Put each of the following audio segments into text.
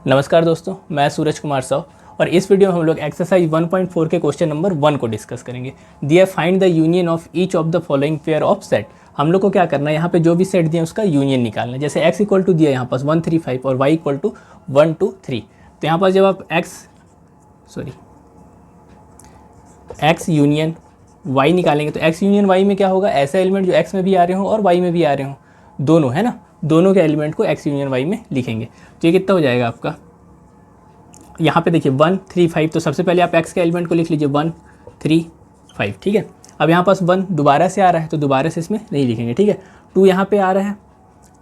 नमस्कार दोस्तों, मैं सूरज कुमार साव और इस वीडियो में हम लोग एक्सरसाइज 1.4 के क्वेश्चन नंबर 1 को डिस्कस करेंगे। दिया find the union of each of the following pair of set. हम लोग को क्या करना है, यहाँ पे जो भी सेट दिए उसका यूनियन निकालना है। जैसे x इक्वल टू दिया यहाँ पास 1 3 5 और y इक्वल टू 1 2 3। तो यहाँ पास जब आप x यूनियन y निकालेंगे तो x यूनियन y में क्या होगा, ऐसा एलिमेंट जो x में भी आ रहे हो और y में भी आ रहे हो, दोनों है ना, दोनों के एलिमेंट को x यूनियन y में लिखेंगे। तो ये कितना हो जाएगा आपका, यहाँ पे देखिए 1 3 5। तो सबसे पहले आप x के एलिमेंट को लिख लीजिए 1 3 5, ठीक है। अब यहाँ पास 1 दोबारा से आ रहा है तो दोबारा से इसमें नहीं लिखेंगे, ठीक है। 2 यहाँ पे आ रहा है,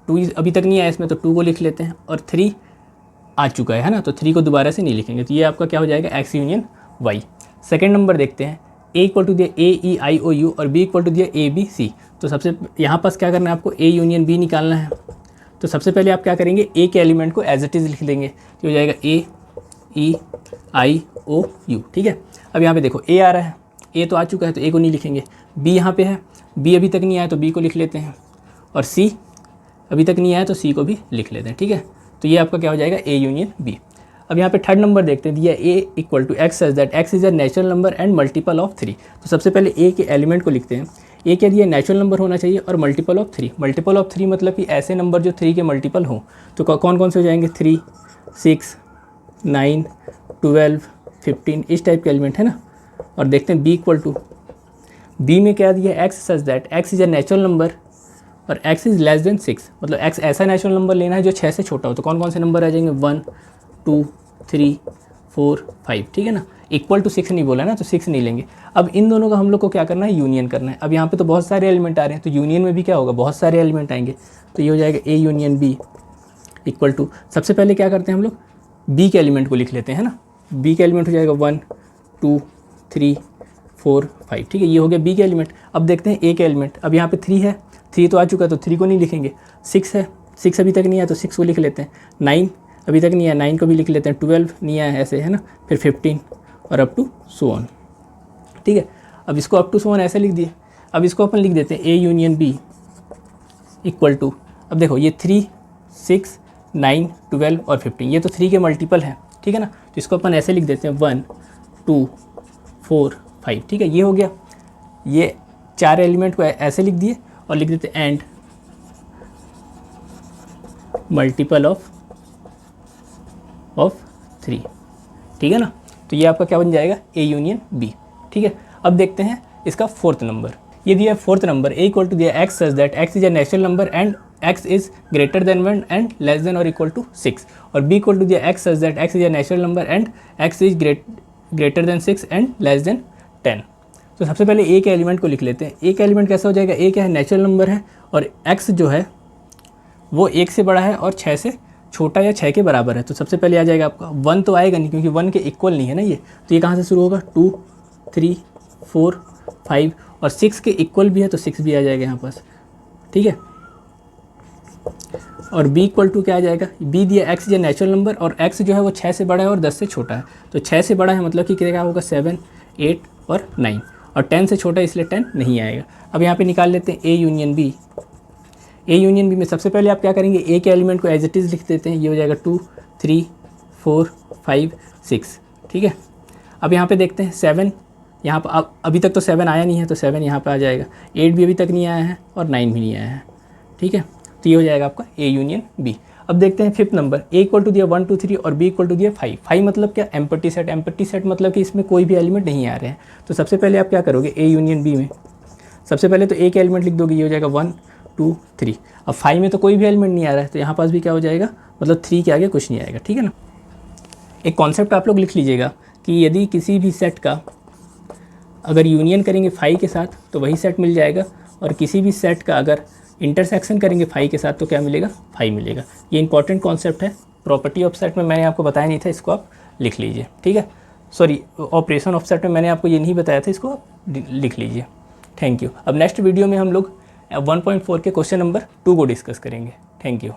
2 अभी तक नहीं आया इसमें, तो 2 को लिख लेते हैं। और 3 आ चुका है ना, तो 3 को दोबारा से नहीं लिखेंगे। तो ये आपका क्या हो जाएगा, x union y। Second number देखते हैं, a इक्वल टू दिया a e i o u और b इक्वल टू दिया a b c। तो सबसे यहाँ पास क्या करना है आपको, a यूनियन b निकालना है। तो सबसे पहले आप क्या करेंगे, a के एलिमेंट को एज इट इज़ लिख देंगे, तो हो जाएगा a e i o u, ठीक है। अब यहाँ पे देखो a आ रहा है, a तो आ चुका है तो a को नहीं लिखेंगे। b यहाँ पे है, b अभी तक नहीं आया तो b को लिख लेते हैं। और c अभी तक नहीं आया तो c को भी लिख लेते हैं, ठीक है। तो ये आपका क्या हो जाएगा, a यूनियन b। अब यहाँ पे थर्ड नंबर देखते हैं, दिया a equal to x such that x is a natural number and multiple of 3। तो सबसे पहले a के एलिमेंट को लिखते हैं। a क्या दिया, नेचुरल नंबर होना चाहिए और मल्टीपल ऑफ 3। मल्टीपल ऑफ 3 मतलब कि ऐसे नंबर जो 3 के मल्टीपल हों। तो कौन कौन से हो जाएंगे, 3 6 9 12 15, इस टाइप के एलिमेंट है ना। और देखते हैं b इक्वल टू, b में क्या दिया, x such that x is a natural number और x इज़ लेस देन 6। मतलब x ऐसा नेचुरल नंबर लेना है जो 6 से छोटा हो। तो कौन कौन से नंबर आ जाएंगे, 1 2 3 4 5, ठीक है ना। इक्वल टू 6 नहीं बोला ना, तो 6 नहीं लेंगे। अब इन दोनों का हम लोग को क्या करना है, यूनियन करना है। अब यहाँ पे तो बहुत सारे एलिमेंट आ रहे हैं, तो यूनियन में भी क्या होगा, बहुत सारे एलिमेंट आएंगे। तो ये हो जाएगा a union b equal to, सबसे पहले क्या करते हैं हम लोग, b के एलिमेंट को लिख लेते हैं ना। b के एलिमेंट हो जाएगा 1 2 3 4 5, ठीक है। ये हो गया b के एलिमेंट। अब देखते हैं a के एलिमेंट। अब यहाँ पे 3 है, 3 तो आ चुका है तो 3 को नहीं लिखेंगे। 6 है, 6 अभी तक नहीं आया तो 6 को लिख लेते हैं। 9 अभी तक नहीं आया, 9 को भी लिख लेते हैं। 12 नहीं आया, ऐसे है ना, फिर 15 और अप टू सो ऑन, ठीक है। अब इसको अप टू सो ऑन ऐसे लिख दिए। अब इसको अपन लिख देते हैं a union b equal to, अब देखो ये 3 6 9 12 और 15, ये तो 3 के मल्टीपल हैं, ठीक है ना। तो इसको अपन ऐसे लिख देते हैं 1 2 4 5, ठीक है। ये हो गया, ये 4 एलिमेंट को ऐसे लिख दिए और लिख देते हैं एंड मल्टीपल ऑफ 3, ठीक है ना। तो ये आपका क्या बन जाएगा, a यूनियन b, ठीक है। अब देखते हैं इसका फोर्थ नंबर। ये दिया है fourth number, a equal to दिया x such that x is a natural number and x is greater than 1 and less than or equal to 6। और b इक्वल टू दिया x such that x is a natural number and x is greater than 6 and less than 10। तो सबसे पहले a के element को लिख लेते हैं। a का एलिमेंट कैसा हो जाएगा, a क्या है, नेचुरल नंबर है और x जो है वो 1 से बड़ा है और 6 से छोटा या 6 के बराबर है। तो सबसे पहले आ जाएगा आपका 1, तो आएगा नहीं क्योंकि 1 के इक्वल नहीं है ना ये। तो ये कहाँ से शुरू होगा, 2 3 4 5 और 6 के इक्वल भी है तो 6 भी आ जाएगा यहाँ पास, ठीक है। और b इक्वल टू क्या आ जाएगा, b दिया x जो नेचुरल नंबर और x जो है वो 6 से बड़ा है और 10 से छोटा है। तो 6 से बड़ा है मतलब कि क्या होगा, 7 8 और 9, और 10 से छोटा है इसलिए 10 नहीं आएगा। अब यहाँ पे निकाल लेते हैं a union b। a union b में सबसे पहले आप क्या करेंगे, a के एलिमेंट को एज इट इज़ लिख देते हैं। ये हो जाएगा 2 3 4 5 6, ठीक है। अब यहाँ पे देखते हैं 7, यहाँ पर अभी तक तो 7 आया नहीं है तो 7 यहाँ पे आ जाएगा। 8 भी अभी तक नहीं आया है और 9 भी नहीं आया है, ठीक है। तो ये हो जाएगा आपका a यूनियन b। अब देखते हैं fifth number, a equal to दिया 1 2 3 और b इक्वल टू दिया 5। 5 मतलब क्या, एम्प्टी सेट। एम्प्टी सेट मतलब कि इसमें कोई भी एलिमेंट नहीं आ रहे हैं। तो सबसे पहले आप क्या करोगे, a यूनियन b में सबसे पहले तो a के एलिमेंट लिख दोगे। ये हो जाएगा 1 2 3। अब 5 में तो कोई भी एलिमेंट नहीं आ रहा है तो यहाँ पास भी क्या हो जाएगा, मतलब 3 के आगे कुछ नहीं आएगा, ठीक है ना। एक कॉन्सेप्ट आप लोग लिख लीजिएगा कि यदि किसी भी सेट का अगर यूनियन करेंगे 5 के साथ तो वही सेट मिल जाएगा, और किसी भी सेट का अगर इंटरसेक्शन करेंगे 5 के साथ तो क्या मिलेगा, 5 मिलेगा। ये इंपॉर्टेंट कॉन्सेप्ट है, प्रॉपर्टी ऑफ सेट में मैंने आपको बताया नहीं था, इसको आप लिख लीजिए, ठीक है। सॉरी, ऑपरेशन ऑफ सेट में मैंने आपको ये नहीं बताया था, इसको आप लिख लीजिए। Thank you. अब नेक्स्ट वीडियो में हम लोग 1.4 के क्वेश्चन नंबर 2 को डिस्कस करेंगे। Thank you.